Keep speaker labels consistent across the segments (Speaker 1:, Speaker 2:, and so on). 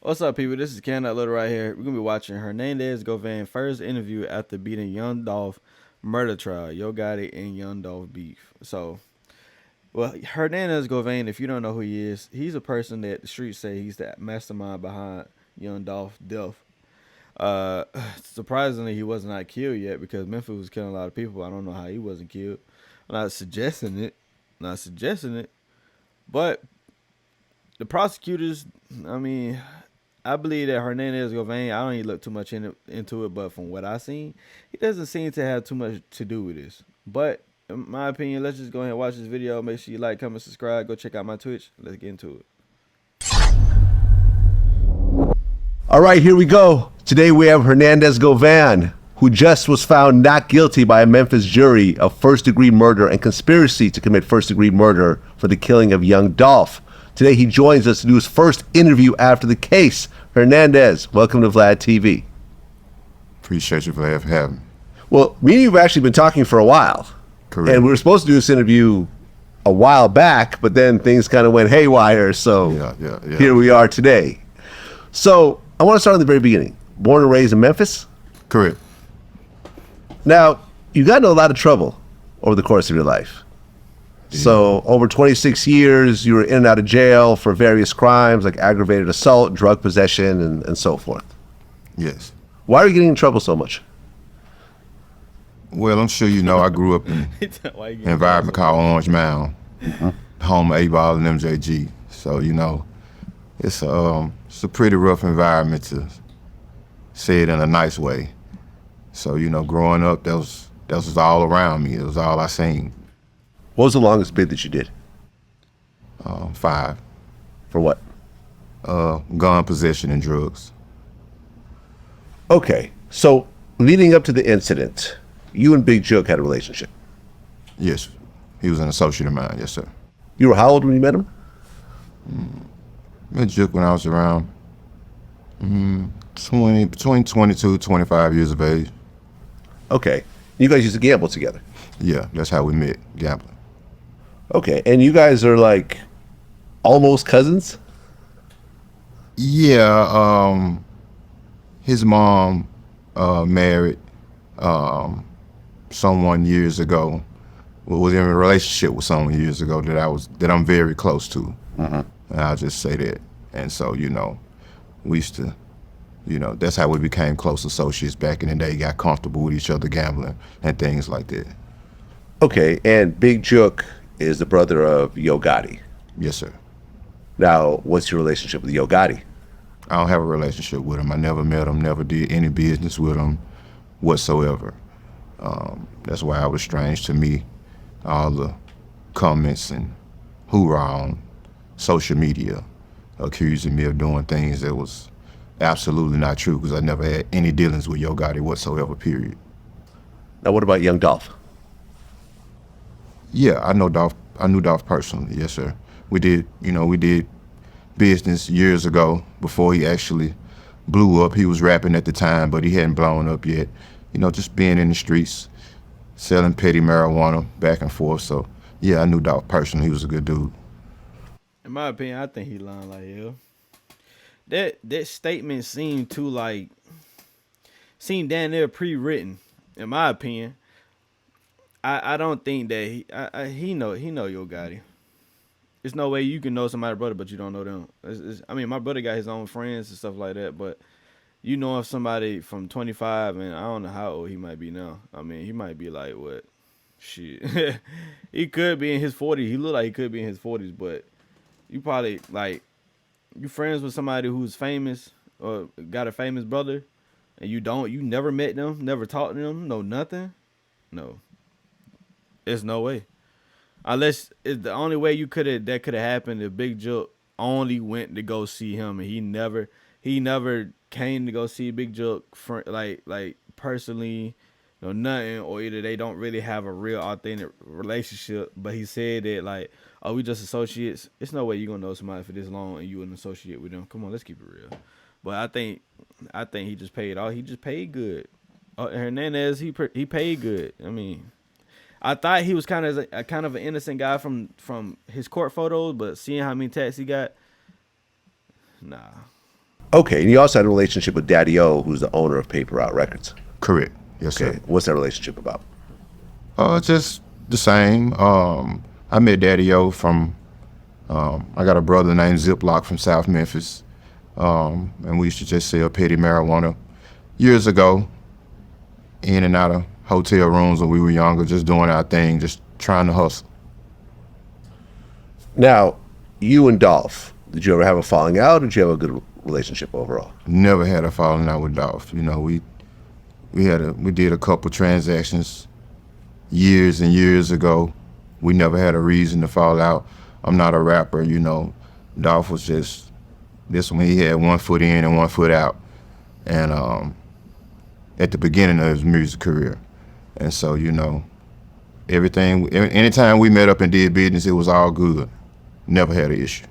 Speaker 1: What's up, people? This is KM.Little right here. We're gonna be watching Hernandez Govan first interview after beating Young Dolph murder trial. Yo Gotti and Young Dolph beef. Well, Hernandez Govan, if you don't know who he is, he's a person that the streets say he's the mastermind behind Young Dolph death. Uh, Surprisingly, he was not killed yet because Memphis was killing a lot of people. I don't know how he wasn't killed. I'm not suggesting it. Not suggesting it. But the prosecutors, I mean, I believe that Hernandez Govan, I don't even look too much into it, but from what I seen, he doesn't seem to have too much to do with this. But in my opinion, let's just go ahead and watch this video. Make sure you like, comment, subscribe. Go check out my Twitch. Let's get into it.
Speaker 2: All right, here we go. Today we have Hernandez Govan, who just was found not guilty by a Memphis jury of first-degree murder and conspiracy to commit first-degree murder for the killing of young Dolph. Today he joins us to do his first interview after the case. Hernandez, welcome to Vlad TV.
Speaker 3: Appreciate you for having me.
Speaker 2: Well, me and you have actually been talking for a while.
Speaker 3: Correct.
Speaker 2: And we were supposed to do this interview a while back, but then things kind of went haywire, so
Speaker 3: Yeah.
Speaker 2: here we are today. So I want to start at the very beginning. Born and raised in Memphis?
Speaker 3: Correct.
Speaker 2: Now, you got into a lot of trouble over the course of your life. Yeah. So over 26 years, you were in and out of jail for various crimes like aggravated assault, drug possession, and so forth.
Speaker 3: Yes.
Speaker 2: Why are you getting in trouble so much?
Speaker 3: Well, I'm sure you know I grew up in an environment called Orange Mound, home of A-Ball and MJG. So, you know, it's a pretty rough environment to say it in a nice way. So, you know, growing up, that was all around me. It was all I seen.
Speaker 2: What was the longest bid that you did?
Speaker 3: 5.
Speaker 2: For what?
Speaker 3: Gun possession and drugs.
Speaker 2: Okay, so leading up to the incident, you and Big Jook had a relationship.
Speaker 3: Yes. He was an associate of mine. Yes, sir.
Speaker 2: You were how old when you met him?
Speaker 3: Met Jook when I was around between 22, 25 years of age.
Speaker 2: Okay. You guys used to gamble together.
Speaker 3: Yeah, that's how we met, gambling.
Speaker 2: Okay, and you guys are like almost cousins?
Speaker 3: Yeah, his mom married someone years ago. Was in a relationship with someone years ago that I'm very close to. And I'll just say that. And so, you know, we used to, you know, that's how we became close associates back in the day. Got comfortable with each other gambling and things like that.
Speaker 2: Okay, and Big Jook is the brother of Yo Gotti.
Speaker 3: Yes, sir.
Speaker 2: Now, what's your relationship with Yo Gotti?
Speaker 3: I don't have a relationship with him. I never met him, never did any business with him whatsoever. That's why it was strange to me, all the comments and hoorah on social media accusing me of doing things that was absolutely not true, because I never had any dealings with Yo Gotti whatsoever, period.
Speaker 2: Now, what about young Dolph?
Speaker 3: Yeah, I knew Dolph personally, yes, sir. We did business years ago before he actually blew up. He was rapping at the time, but he hadn't blown up yet. You know, just being in the streets, selling petty marijuana back and forth. So, yeah, I knew Dolph personally. He was a good dude.
Speaker 1: In my opinion, I think he lying like hell. That statement seemed damn near pre-written. In my opinion, I don't think that he know Yo Gotti. There's no way you can know somebody's brother, but you don't know them. I mean, my brother got his own friends and stuff like that, but you know if somebody from 25, and I don't know how old he might be now. I mean, he might be like, what? Shit. He could be in his 40s. He look like he could be in his 40s, but you probably, like, you friends with somebody who's famous or got a famous brother, and you never met them, never talked to them, know nothing? No. There's no way. Unless it's the only way that could have happened if Big Jook only went to go see him, and he never came to go see Big Jook like personally, nothing, or either they don't really have a real authentic relationship. But he said that like, oh, we just associates. It's no way you gonna know somebody for this long and you an associate with them. Come on, let's keep it real. But I think he just paid all. He just paid good. Hernandez, he paid good. I mean, I thought he was kind of an innocent guy from his court photos, but seeing how many tats he got, nah.
Speaker 2: Okay, and you also had a relationship with Daddy O, who's the owner of Paper Out Records.
Speaker 3: Correct. Yes,
Speaker 2: Okay,
Speaker 3: sir.
Speaker 2: what's that relationship about?
Speaker 3: Just the same. I met Daddy O from. I got a brother named Ziploc from South Memphis, and we used to just sell petty marijuana years ago, in and out of hotel rooms when we were younger, just doing our thing, just trying to hustle.
Speaker 2: Now, you and Dolph, did you ever have a falling out, or did you have a good relationship overall?
Speaker 3: Never had a falling out with Dolph. You know, we did a couple transactions years and years ago. We never had a reason to fall out. I'm not a rapper, you know. Dolph was just this one. He had one foot in and one foot out, and at the beginning of his music career, and so you know, anytime we met up and did business, it was all good. Never had an issue.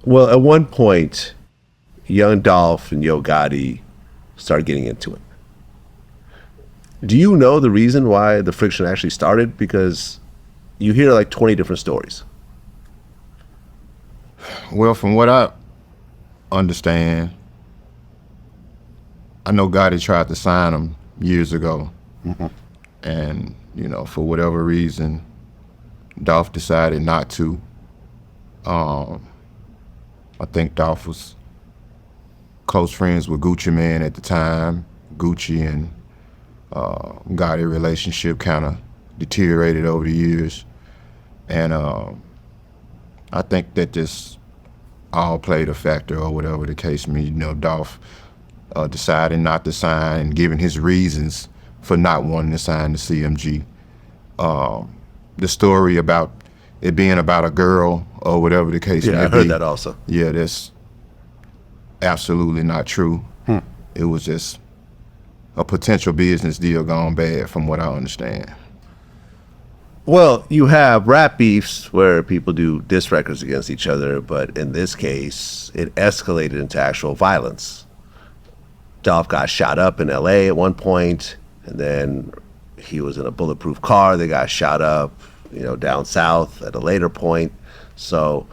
Speaker 2: Well, at one point, young Dolph and Yo Gotti started getting into it. Do you know the reason why the friction actually started? Because you hear like 20 different stories.
Speaker 3: Well, from what I understand, I know Gotti tried to sign him years ago, and you know, for whatever reason, Dolph decided not to. I think Dolph was close friends with Gucci Man at the time. Gucci and Gotti relationship kind of deteriorated over the years, and I think that just all played a factor, or whatever the case may be. You know, Dolph deciding not to sign and giving his reasons for not wanting to sign the CMG. The story about it being about a girl or whatever the case
Speaker 2: Yeah,
Speaker 3: may
Speaker 2: I heard
Speaker 3: be,
Speaker 2: that also.
Speaker 3: yeah, that's absolutely not true. It was just a potential business deal gone bad, from what I understand.
Speaker 2: Well, you have rap beefs where people do diss records against each other, but in this case, it escalated into actual violence. Dolph got shot up in LA at one point, and then he was in a bulletproof car. They got shot up, down south at a later point. So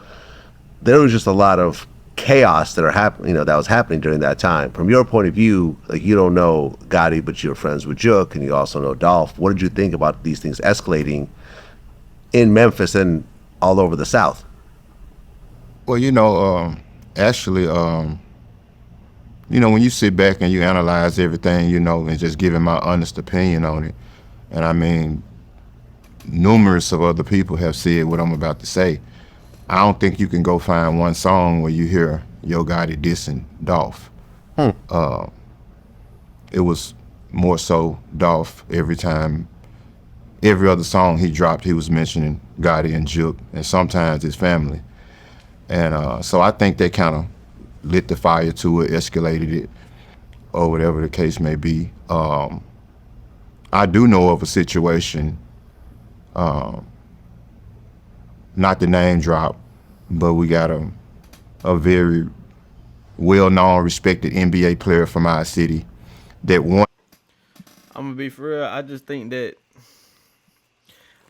Speaker 2: there was just a lot of chaos that was happening during that time. From your point of view, like, you don't know Gotti, but you're friends with Jook, and you also know Dolph. What did you think about these things escalating in Memphis and all over the South?
Speaker 3: Well, actually, when you sit back and you analyze everything, and just giving my honest opinion on it, and I mean, numerous of other people have said what I'm about to say. I don't think you can go find one song where you hear Yo Gotti dissing Dolph. It was more so Dolph every other song he dropped, he was mentioning Gotti and Jook, and sometimes his family. And so I think they kind of lit the fire to it, escalated it, or whatever the case may be. I do know of a situation, not the name drop, but we got a very well-known, respected NBA player from our city that won.
Speaker 1: I'm gonna be for real. I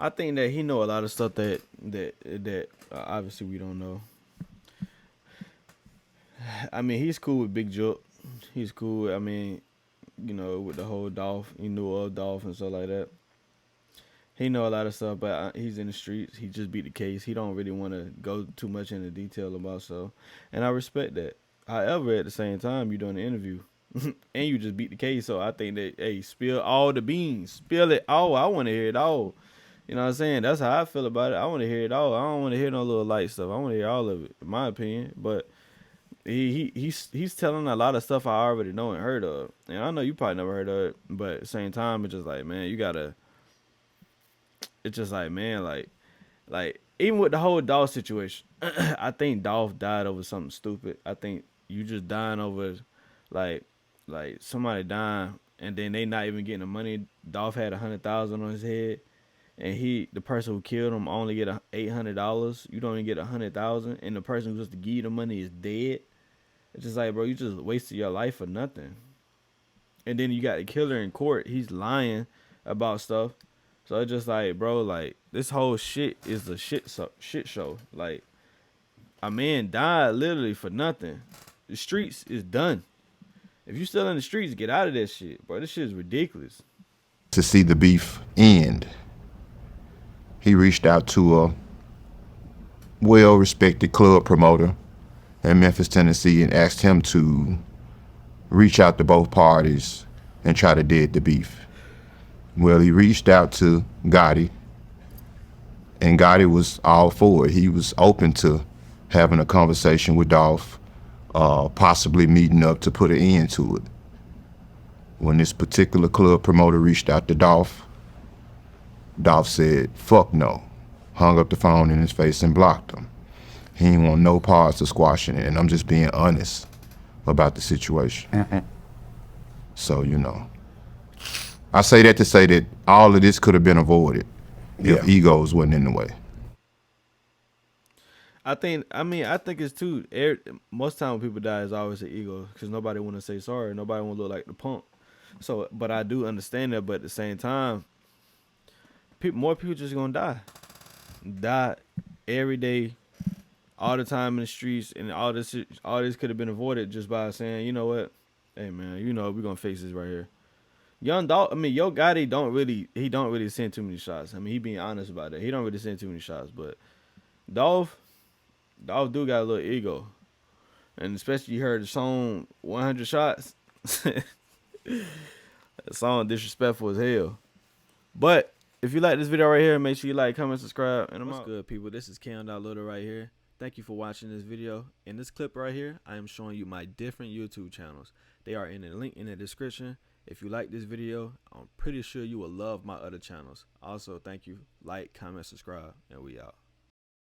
Speaker 1: think that he know a lot of stuff that obviously we don't know. I mean, he's cool with Big Joke. He's cool. I mean, with the whole Dolph. He knew of Dolph and stuff like that. He know a lot of stuff, but he's in the streets. He just beat the case. He don't really want to go too much into detail about stuff, and I respect that. However, at the same time, you're doing an interview, and you just beat the case. So I think that, hey, spill all the beans, spill it all. I want to hear it all. You know what I'm saying? That's how I feel about it. I want to hear it all. I don't want to hear no little light stuff. I want to hear all of it, in my opinion. But he's telling a lot of stuff I already know and heard of, and I know you probably never heard of it. But at the same time, it's just like, man, you gotta. It's just like, man, like even with the whole Dolph situation, I think Dolph died over something stupid. I think you just dying over like somebody dying and then they not even getting the money. Dolph had 100,000 on his head, and the person who killed him only get $800. You don't even get 100,000, and the person who just to give you the money is dead. It's just like, bro, you just wasted your life for nothing. And then you got the killer in court. He's lying about stuff. So it's just like, bro, like, this whole shit is a shit show. Like, A man died literally for nothing. The streets is done. If you still in the streets, get out of that shit, bro. This shit is ridiculous.
Speaker 3: To see the beef end, he reached out to a well-respected club promoter in Memphis, Tennessee, and asked him to reach out to both parties and try to dead the beef. Well, he reached out to Gotti, and Gotti was all for it. He was open to having a conversation with Dolph, possibly meeting up to put an end to it. When this particular club promoter reached out to Dolph, Dolph said, fuck no, hung up the phone in his face and blocked him. He didn't want no parts of squashing it, and I'm just being honest about the situation. So, you know, I say that to say that all of this could have been avoided if egos wasn't in the way.
Speaker 1: I think it's too. Most time when people die, it's always an ego because nobody want to say sorry. Nobody want to look like the punk. So, but I do understand that. But at the same time, more people just gonna die every day, all the time in the streets, and all this could have been avoided just by saying, you know what, hey man, you know we're gonna fix this right here. Young Dolph, Yo Gotti don't really send too many shots. I mean, he being honest about it. He don't really send too many shots, but Dolph do got a little ego, and especially you heard the song 100 Shots. That song disrespectful as hell. But if you like this video right here, make sure you like, comment, subscribe, and I'm out. What's good, people? This is KM.Little right here. Thank you for watching this video. In this clip right here, I am showing you my different YouTube channels. They are in the link in the description. If you like this video, I'm pretty sure you will love my other channels. Also, thank you. Like, comment, subscribe, and we out.